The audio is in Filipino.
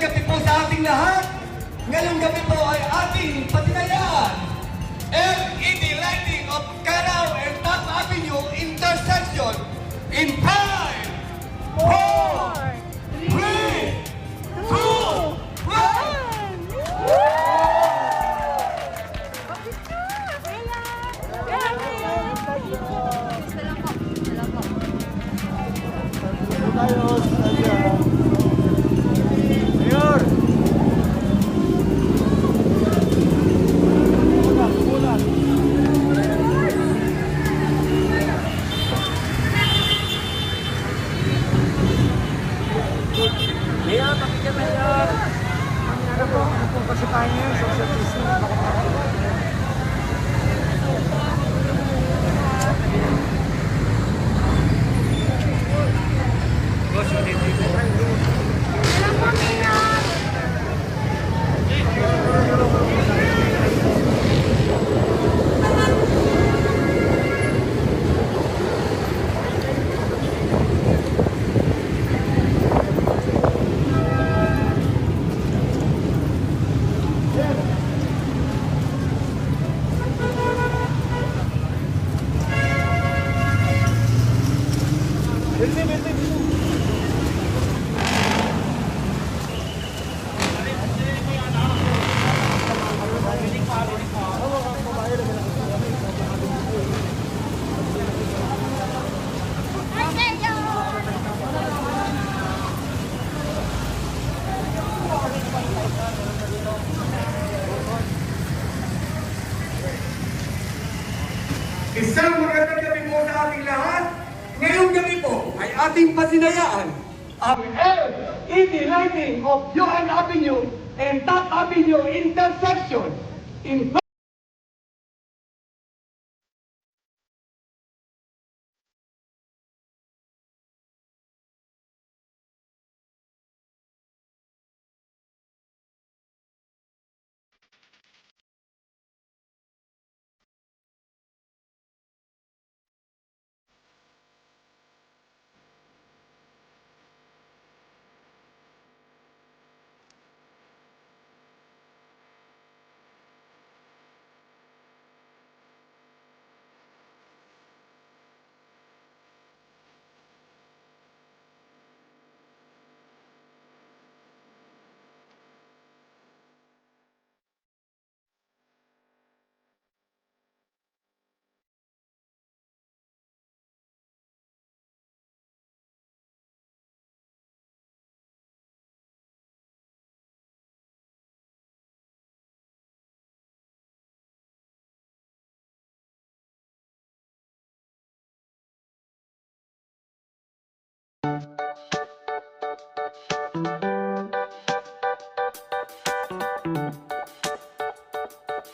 gabi po sa ating lahat. Ngayong gabi po ay ating patinayaan. LED lighting of Carao and Top Avenue intersection in 5, 4, 3, 2, 1! Tayo saja. Mayor. Pulang. Mayor, pakikita Mayor. Ano po kasi tayo social distancing. Isang magandang gabi po sa ating lahat. Ngayong gabi po ay ating pasinayaan ang LED lighting of UN Avenue and Top Avenue intersection in